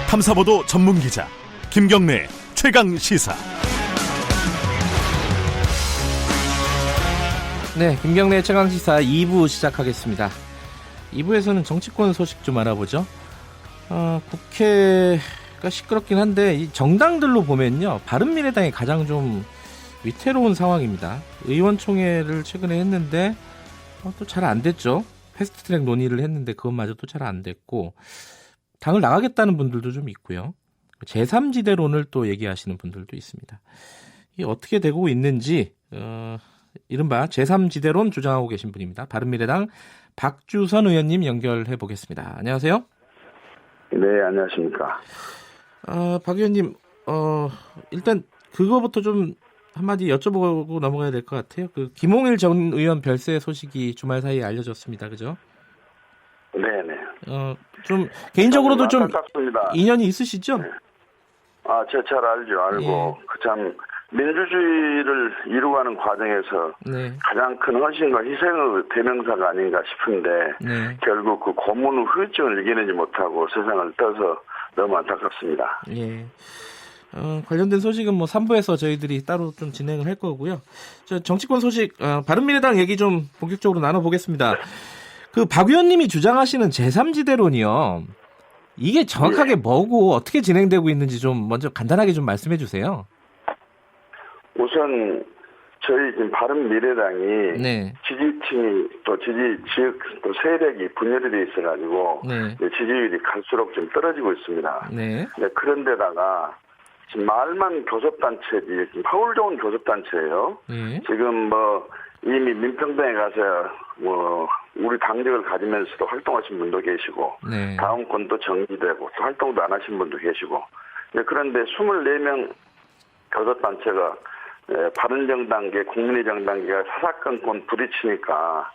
탐사보도 전문 기자 김경래 최강 시사. 네, 김경래 최강 시사 2부 시작하겠습니다. 2부에서는 정치권 소식 좀 알아보죠. 국회가 시끄럽긴 한데 이 정당들로 보면요, 바른미래당이 가장 좀 위태로운 상황입니다. 의원총회를 최근에 했는데 또 잘 안 됐죠. 패스트트랙 논의를 했는데 그것마저도 잘 안 됐고, 당을 나가겠다는 분들도 좀 있고요. 제3지대론을 또 얘기하시는 분들도 있습니다. 이게 어떻게 되고 있는지 이른바 제3지대론 주장하고 계신 분입니다. 바른미래당 박주선 의원님 연결해 보겠습니다. 안녕하세요. 네, 안녕하십니까. 박 의원님, 일단 그거부터 좀 한마디 여쭤보고 넘어가야 될 것 같아요. 그 김홍일 전 의원 별세 소식이 주말 사이에 알려졌습니다. 그죠? 네네. 좀 개인적으로도 좀 안타깝습니다. 인연이 있으시죠? 네. 제 잘 알죠. 알고 예. 참 민주주의를 이루어가는 과정에서 네. 가장 큰 헌신과 희생의 대명사가 아닌가 싶은데 네. 결국 그 고문의 후유증을 이겨내지 못하고 세상을 떠서 너무 안타깝습니다. 예. 관련된 소식은 3부에서 저희들이 따로 좀 진행을 할 거고요. 정치권 소식, 바른미래당 얘기 좀 본격적으로 나눠보겠습니다. 그 박 의원님이 주장하시는 제3지대론이요. 이게 정확하게 뭐고 어떻게 진행되고 있는지 좀 먼저 간단하게 좀 말씀해 주세요. 우선 저희 지금 바른미래당이 네. 지지층이 또 지역 또 세력이 분열이 돼 있어가지고 네. 지지율이 갈수록 좀 떨어지고 있습니다. 네. 그런데다가 지금 말만 교섭단체지 지금 파울 좋은 교섭단체예요. 네. 지금 이미 민평당에 가서 우리 당적을 가지면서도 활동하신 분도 계시고 네. 다음 건도 정지되고 또 활동도 안 하신 분도 계시고 그런데 24명 교섭단체가 바른정당계 국민의 정당계가 사사건건 부딪히니까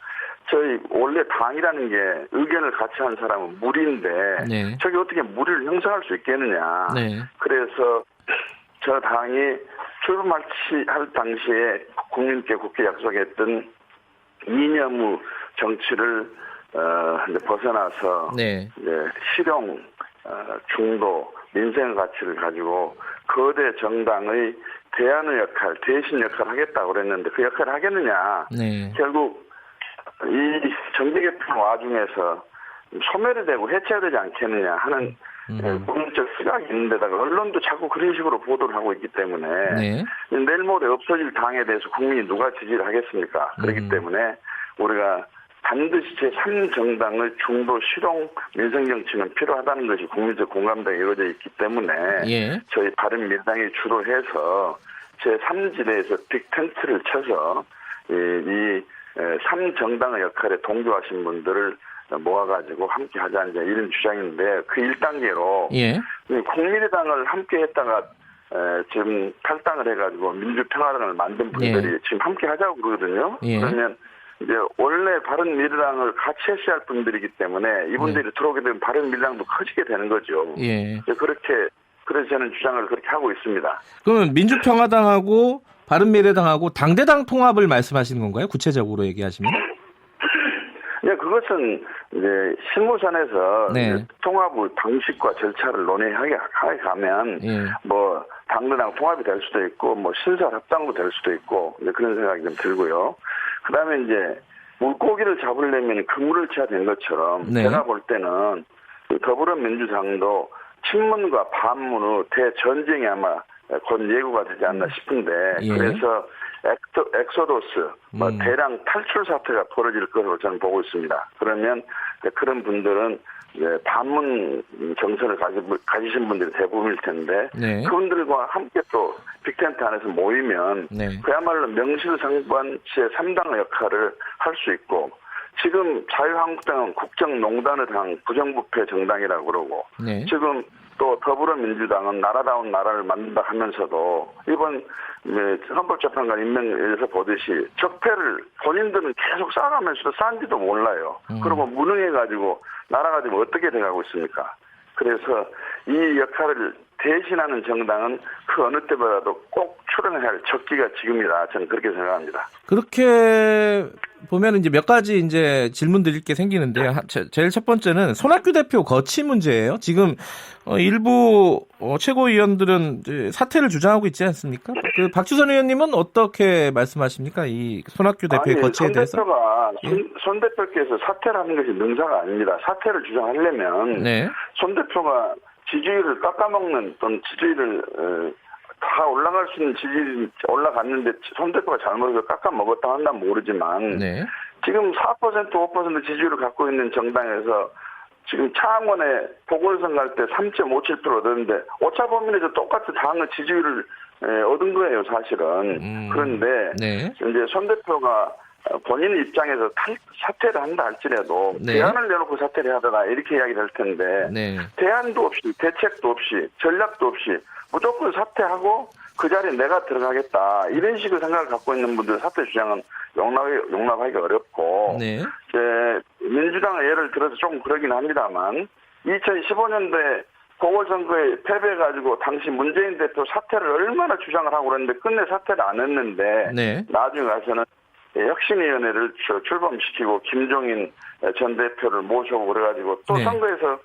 저희 원래 당이라는 게 의견을 같이 한 사람은 무리인데 네. 저게 어떻게 무리를 형성할 수 있겠느냐. 네. 그래서 저 당이 출범할 당시에 국민께 국회 약속했던 이념의 정치를 이제 벗어나서 네. 이제 실용, 중도, 민생 가치를 가지고 거대 정당의 대안의 역할, 대신 역할을 하겠다고 그랬는데 그 역할을 하겠느냐. 네. 결국 이 정계 개편 와중에서 소멸이 되고 해체가 되지 않겠느냐 하는 국민적 시각이 있는데다가 언론도 자꾸 그런 식으로 보도를 하고 있기 때문에 네. 내일 모레 없어질 당에 대해서 국민이 누가 지지를 하겠습니까? 그렇기 때문에 우리가 반드시 제3정당의 중도 실용 민생정치는 필요하다는 것이 국민적 공감대가 이루어져 있기 때문에 예. 저희 바른미래당이 주로 해서 제3지대에서 빅텐트를 쳐서 이 3정당의 역할에 동조하신 분들을 모아가지고 함께 하자는 이런 주장인데 그 1단계로 예. 국민의당을 함께 했다가 지금 탈당을 해가지고 민주평화당을 만든 분들이 지금 함께 하자고 그러거든요. 예. 그러면 이제 원래 바른미래당을 같이 했어야 할 분들이기 때문에 이분들이 들어오게 되면 바른미래당도 커지게 되는 거죠. 예. 그래서 저는 주장을 그렇게 하고 있습니다. 그러면 민주평화당하고 바른미래당하고 당대당 통합을 말씀하시는 건가요? 구체적으로 얘기하시면? 그것은 이제 실무선에서 네. 통합의 방식과 절차를 논의하게 가면 예. 당대당 통합이 될 수도 있고 신설 합당도 될 수도 있고 그런 생각이 좀 들고요. 그다음에 이제 물고기를 잡으려면 그물을 쳐야 된 것처럼 네. 제가 볼 때는 더불어민주당도 친문과 반문의 대전쟁이 아마 곧 예고가 되지 않나 싶은데 예. 그래서 엑소도스, 대량 탈출 사태가 벌어질 것으로 저는 보고 있습니다. 그러면 그런 분들은 반문 정서를 가지신 분들이 대부분일 텐데 네. 그분들과 함께 또 빅텐트 안에서 모이면 네. 그야말로 명실상부한 제3당의 역할을 할 수 있고 지금 자유한국당은 국정농단의 당, 부정부패 정당이라고 그러고 네. 지금 또 더불어민주당은 나라다운 나라를 만든다 하면서도 이번 헌법재판관 임명에서 보듯이 적폐를 본인들은 계속 쌓아가면서도 쌓은지도 몰라요. 그리고 무능해가지고 나라가 지금 어떻게 돼가고 있습니까? 그래서 이 역할을 대신하는 정당은 그 어느 때보다도 꼭 출연해야 할 적기가 지금이다. 저는 그렇게 생각합니다. 그렇게 보면 이제 몇 가지 이제 질문 드릴 게 생기는데 제일 첫 번째는 손학규 대표 거취 문제예요. 지금 일부 최고위원들은 이제 사퇴를 주장하고 있지 않습니까? 그 박주선 의원님은 어떻게 말씀하십니까? 이 손학규 대표의 거취에 대해서? 손 대표께서 사퇴를 하는 것이 능사가 아닙니다. 사퇴를 주장하려면 네. 손 대표가 지지율을 깎아먹는 또는 지지율을 다 올라갈 수 있는 지지율이 올라갔는데 손 대표가 잘못해서 깎아먹었다 한다면 모르지만 네. 지금 4% 5% 지지율을 갖고 있는 정당에서 지금 차관원에 보궐선거 할 때 3.57% 얻었는데 오차 범위내에서 똑같은 당의 지지율을 얻은 거예요, 사실은. 그런데 네. 이제 손 대표가 본인 입장에서 사퇴를 한다 할지라도 네. 대안을 내놓고 사퇴를 하더라 이렇게 이야기를 할 텐데 네. 대안도 없이 대책도 없이 전략도 없이 무조건 사퇴하고 그 자리에 내가 들어가겠다 이런 식의 생각을 갖고 있는 분들 사퇴 주장은 용납하기가 어렵고 네. 민주당의 예를 들어서 좀 그러긴 합니다만 2015년도에 보궐선거에 패배해가지고 당시 문재인 대표 사퇴를 얼마나 주장을 하고 그랬는데 끝내 사퇴를 안 했는데 네. 나중에 가서는 혁신위원회를 출범시키고 김종인 전 대표를 모셔고 그래가지고 또 네. 선거에서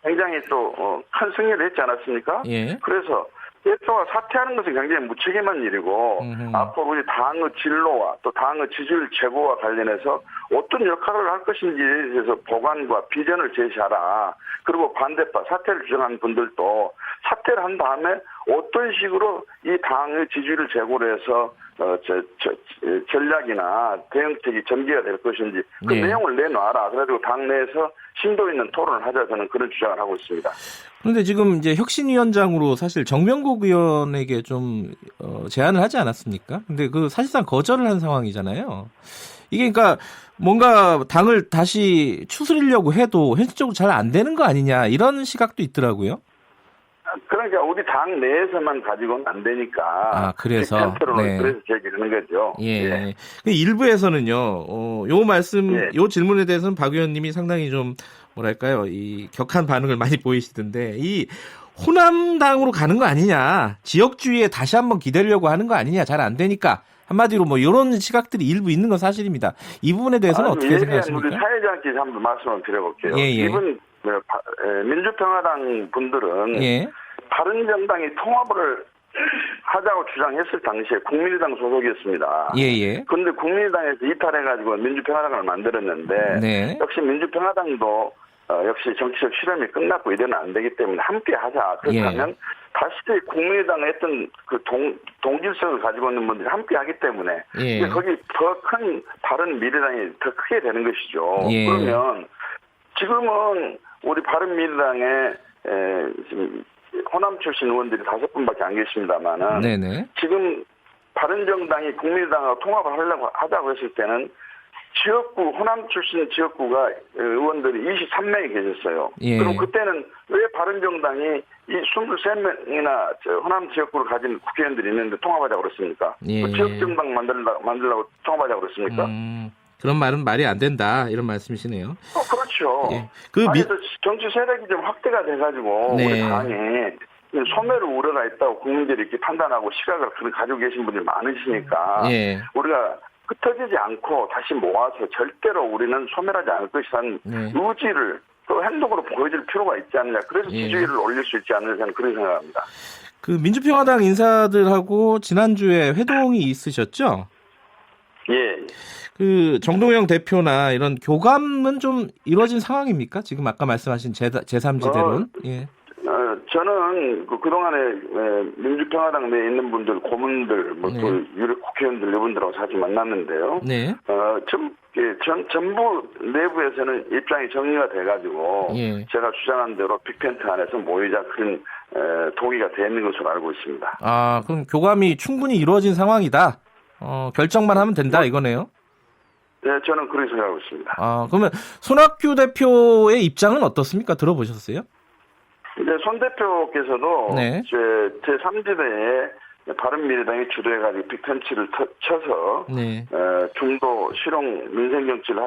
굉장히 또 큰 승리를 했지 않았습니까? 예. 그래서 대표가 사퇴하는 것은 굉장히 무책임한 일이고 앞으로 우리 당의 진로와 또 당의 지지율 제고와 관련해서 어떤 역할을 할 것인지에 대해서 보관과 비전을 제시하라. 그리고 반대파 사퇴를 주장하는 분들도 사퇴를 한 다음에 어떤 식으로 이 당의 지지율을 제고를 해서 전략이나 대응책이 전개가 될 것인지 그 네. 내용을 내놔라. 그래가지고 당내에서 심도 있는 토론을 하자 저는 그런 주장을 하고 있습니다. 그런데 지금 이제 혁신위원장으로 사실 정명국 의원에게 좀 제안을 하지 않았습니까? 근데 그 사실상 거절을 한 상황이잖아요. 이게 그러니까 뭔가 당을 다시 추스리려고 해도 현실적으로 잘 안 되는 거 아니냐 이런 시각도 있더라고요. 그러니까 우리 당 내에서만 가지고는 안 되니까. 아, 그래서. 네. 그래서 제기하는 거죠. 예. 예. 일부에서는요, 요 말씀, 예. 요 질문에 대해서는 박 의원님이 상당히 좀, 뭐랄까요, 이 격한 반응을 많이 보이시던데, 이 호남당으로 가는 거 아니냐, 지역주의에 다시 한번 기대려고 하는 거 아니냐, 잘 안 되니까. 한마디로 뭐, 요런 시각들이 일부 있는 건 사실입니다. 이 부분에 대해서는 어떻게 우리 생각하십니까? 사회자께서 한번 말씀을 드려볼게요. 예. 이분, 민주평화당 분들은. 예. 바른정당이 통합을 하자고 주장했을 당시에 국민의당 소속이었습니다. 예. 그런데 국민의당에서 이탈해가지고 민주평화당을 만들었는데 네. 역시 민주평화당도 역시 정치적 실험이 끝났고 이래는 안 되기 때문에 함께 하자. 그렇다면 다시 국민의당의 어떤 그 동질성을 가지고 있는 분들이 함께 하기 때문에 거기 더 큰 다른 미래당이 더 크게 되는 것이죠. 그러면 지금은 우리 바른미래당에 지금 호남 출신 의원들이 5분밖에 안 계십니다만은 지금 바른정당이 국민의당하고 통합을 하자고 했을 때는 지역구 호남 출신 지역구가 의원들이 23명이 계셨어요. 그럼 그때는 왜 바른정당이 이 23명이나 호남 지역구를 가진 국회의원들이 있는데 통합하자고 그랬습니까? 그 지역정당 만들려고 통합하자고 그랬습니까? 그런 말은 말이 안 된다 이런 말씀이시네요. 그렇죠. 정치 세력이 좀 확대가 돼가지고 우리 당이 소멸을 우려가 있다고 국민들이 이렇게 판단하고 시각을 가지고 계신 분들이 많으시니까 우리가 흩어지지 않고 다시 모아서 절대로 우리는 소멸하지 않을 것이라는 의지를 또 행동으로 보여줄 필요가 있지 않느냐. 그래서 지지율을 올릴 수 있지 않느냐 저는 그런 생각합니다. 그 민주평화당 인사들하고 지난주에 회동이 있으셨죠? 예. 그 정동영 대표나 이런 교감은 좀 이루어진 상황입니까? 지금 아까 말씀하신 제3지대론. 저는 그동안에 민주평화당 내에 있는 분들, 고문들, 또 유력 국회의원들 이분들하고 자주 만났는데요. 전부 내부에서는 입장이 정리가 돼가지고 제가 주장한 대로 빅텐트 안에서 모이자 그런 동의가 되어 있는 것으로 알고 있습니다. 아, 그럼 교감이 충분히 이루어진 상황이다. 결정만 하면 된다 이거네요. 네, 저는 그렇게 생각하고 있습니다. 아, 그러면 손학규 대표의 입장은 어떻습니까? 들어보셨어요? 이제 손 대표께서도 제3지대에 바른미래당이 주도해가지고 빅텐치를 쳐서 중도 실용 민생정치를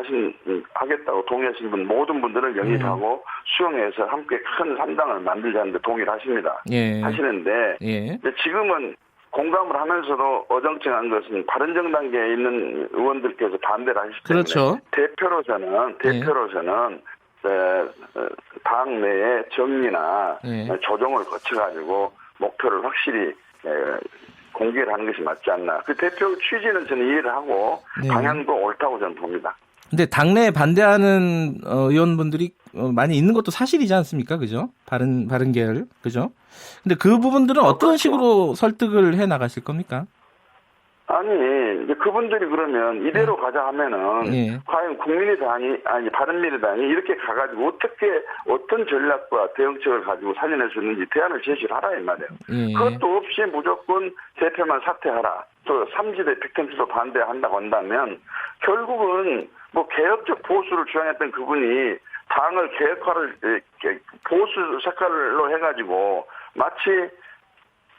하겠다고 동의하신 분 모든 분들을 영입하고 수용해서 함께 큰 3당을 만들자는데 동의를 하십니다. 하시는데 지금은 공감을 하면서도 어정쩡한 것은 바른정당계에 있는 의원들께서 반대를 하시기 때문에 그렇죠. 대표로서는 당 내에 정리나 조정을 거쳐가지고 목표를 확실히 공개를 하는 것이 맞지 않나. 그 대표 취지는 저는 이해를 하고 방향도 옳다고 저는 봅니다. 근데 당내에 반대하는 의원분들이 많이 있는 것도 사실이지 않습니까? 그죠? 바른 계열. 그죠? 근데 그 부분들은 어떤 그렇죠. 식으로 설득을 해 나가실 겁니까? 아니, 이제 그분들이 그러면 이대로 가자 하면은 과연 바른미래당이 이렇게 가가지고 어떤 전략과 대응책을 가지고 살려낼 수 있는지 대안을 제시를 하라 이 말이에요. 그것도 없이 무조건 대표만 사퇴하라. 또 3지대 빅텐트도 반대한다고 한다면 결국은 뭐 개혁적 보수를 주장했던 그분이 당을 개혁화를 보수 색깔로 해가지고 마치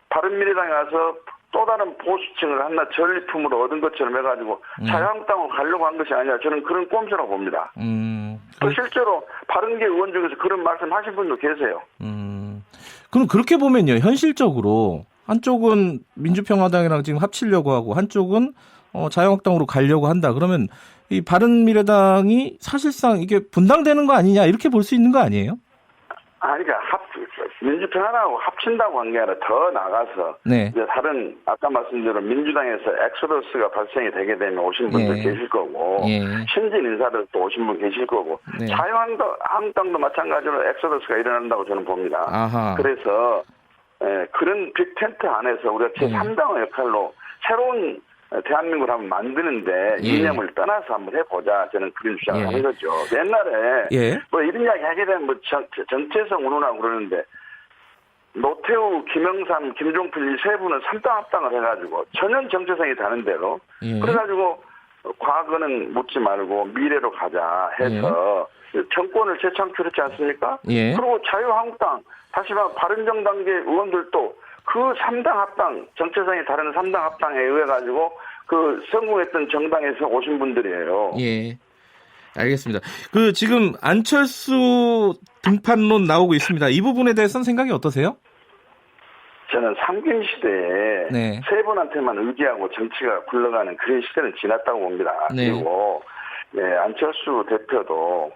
바른미래당에 가서 또 다른 보수층을 하나 전리품으로 얻은 것처럼 해가지고 자유한국당으로 가려고 한 것이 아니라 저는 그런 꼼수라고 봅니다. 또 실제로 바른계 의원 중에서 그런 말씀하신 분도 계세요. 그럼 그렇게 보면요, 현실적으로 한쪽은 민주평화당이랑 지금 합치려고 하고 한쪽은 자유한국당으로 가려고 한다. 그러면 이 바른미래당이 사실상 이게 분당되는 거 아니냐 이렇게 볼 수 있는 거 아니에요? 아니, 그러니까 민주평화당하고 합친다고 한 게 아니라 더 나가서 이제 다른 아까 말씀드린 민주당에서 엑소더스가 발생이 되게 되면 오신 분들 계실 거고 신진 인사들도 오신 분 계실 거고 자유한국당도 마찬가지로 엑소더스가 일어난다고 저는 봅니다. 아하. 그래서 그런 빅텐트 안에서 우리가 제3당의 역할로 새로운 대한민국을 한번 만드는데 이념을 떠나서 한번 해보자. 저는 그런 주장을 하는 거죠. 옛날에 뭐 이런 이야기 하게 되면 뭐 정체성 운운하고 그러는데 노태우, 김영삼, 김종필 이 세 분은 3당 합당을 해가지고 전혀 정체성이 다른 대로 그래가지고 과거는 묻지 말고 미래로 가자 해서 정권을 재창출했지 않습니까? 그리고 자유한국당 다시 말해 바른정당계 의원들도 그 3당 합당, 정체성이 다른 3당 합당에 의해 가지고 그 성공했던 정당에서 오신 분들이에요. 알겠습니다. 그 지금 안철수 등판론 나오고 있습니다. 이 부분에 대해서는 생각이 어떠세요? 저는 삼김 시대에 세 분한테만 의지하고 정치가 굴러가는 그런 시대는 지났다고 봅니다. 그리고 안철수 대표도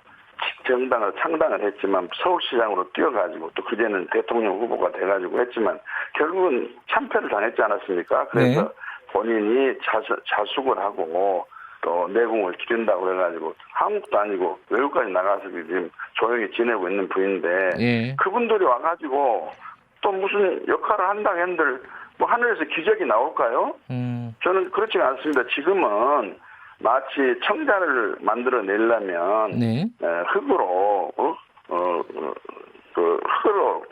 정당을 창당을 했지만 서울시장으로 뛰어가지고 또 그제는 대통령 후보가 돼가지고 했지만 결국은 참패를 당했지 않았습니까? 그래서 본인이 자숙을 하고 또 내공을 기른다고 해가지고 한국도 아니고 외국까지 나가서 지금 조용히 지내고 있는 분인데 그분들이 와가지고 또 무슨 역할을 한다고 했는데 뭐 하늘에서 기적이 나올까요? 저는 그렇지가 않습니다. 지금은 마치 청자를 만들어내려면 흙으로 흙으로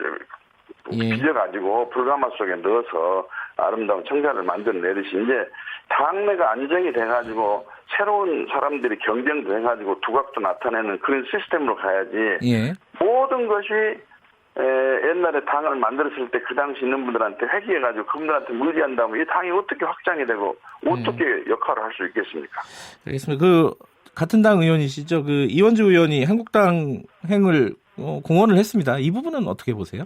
빚어가지고 불가마 속에 넣어서 아름다운 청자를 만들어내듯이 이제 당내가 안정이 돼가지고 새로운 사람들이 경쟁도 해가지고 두각도 나타내는 그런 시스템으로 가야지 모든 것이 옛날에 당을 만들었을 때 그 당시 있는 분들한테 회귀해가지고 그분들한테 무리한다면 이 당이 어떻게 확장이 되고 어떻게 역할을 할 수 있겠습니까? 알겠습니다. 그 같은 당 의원이시죠? 그 이원주 의원이 한국당 행을 공언을 했습니다. 이 부분은 어떻게 보세요?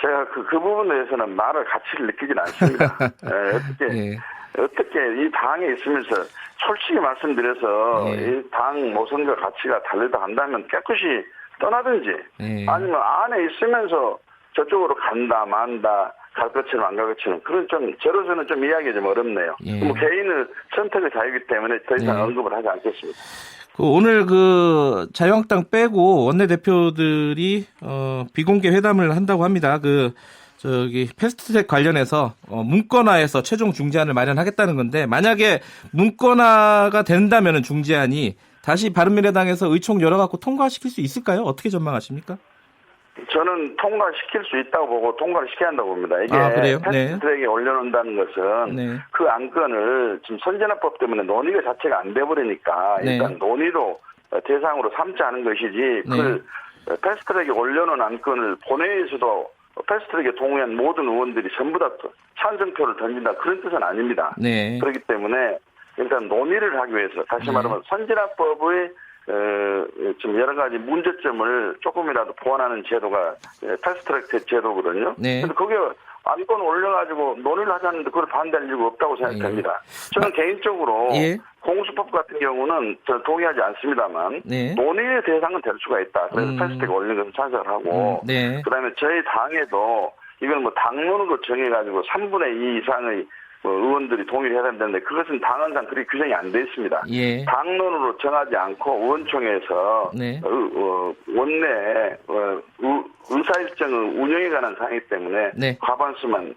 제가 그 부분에 대해서는 말할 가치를 느끼진 않습니다. 어떻게 이 당에 있으면서 솔직히 말씀드려서 이 당 모선과 가치가 다르다 한다면 깨끗이 떠나든지 아니면 안에 있으면서 저쪽으로 간다 만다 갈 것처럼 안 갈 것처럼 그런 좀 저로서는 좀 이야기 좀 어렵네요. 뭐 개인의 선택의 자유이기 때문에 더 이상 언급을 하지 않겠습니다. 오늘 그 자유한국당 빼고 원내대표들이 비공개 회담을 한다고 합니다. 패스트트랙 관련해서 문건화해서 최종 중재안을 마련하겠다는 건데 만약에 문건화가 된다면은 중재안이 다시 바른미래당에서 의총 열어갖고 통과시킬 수 있을까요? 어떻게 전망하십니까? 저는 통과시킬 수 있다고 보고 통과를 시켜야 한다고 봅니다. 이게 패스트트랙에 올려놓는다는 것은 그 안건을 지금 선진화법 때문에 논의가 자체가 안 돼버리니까 일단 논의로 대상으로 삼지 않은 것이지 그 패스트트랙에 올려놓은 안건을 본회의에서도 패스트트랙에 동의한 모든 의원들이 전부 다 찬성표를 던진다 그런 뜻은 아닙니다. 그렇기 때문에 일단 논의를 하기 위해서 다시 말하면 선진화법의 좀 여러 가지 문제점을 조금이라도 보완하는 제도가 패스트트랙 제도거든요. 네. 근데 그게 안건 올려가지고 논의를 하자는데 그걸 반대할 이유가 없다고 생각합니다. 저는 개인적으로 예. 공수법 같은 경우는 저 동의하지 않습니다만 네. 논의의 대상은 될 수가 있다. 그래서 패스트트랙 올리는 것을 찬성을 하고 네. 그다음에 저희 당에도 이걸 뭐 당론으로 정해가지고 3분의 2 이상의 의원들이 동의를 해야 된다는데 그것은 당헌상 그렇게 규정이 안 돼 있습니다. 예. 당론으로 정하지 않고 의원총회에서 네. 원내 의사일정의 운영에 관한 사항이기 때문에 네. 과반수만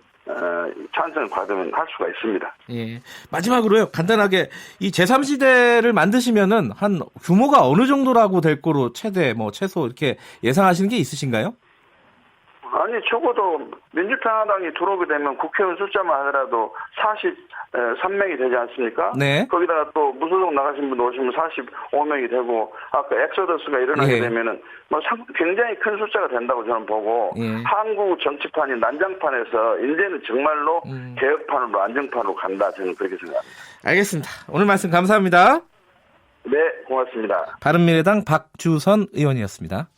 찬성을 받으면 할 수가 있습니다. 예. 마지막으로요. 간단하게 이 제3지대를 만드시면은 한 규모가 어느 정도라고 될 거로 최소 이렇게 예상하시는 게 있으신가요? 아니 적어도 민주평화당이 들어오게 되면 국회의원 숫자만 하더라도 43명이 되지 않습니까? 네. 거기다가 또 무소속 나가신 분 오시면 45명이 되고 아까 엑소더스가 일어나게 예. 되면은 굉장히 큰 숫자가 된다고 저는 보고 예. 한국 정치판이 난장판에서 이제는 정말로 개혁판으로 안정판으로 간다 저는 그렇게 생각합니다. 알겠습니다. 오늘 말씀 감사합니다. 네, 고맙습니다. 바른미래당 박주선 의원이었습니다.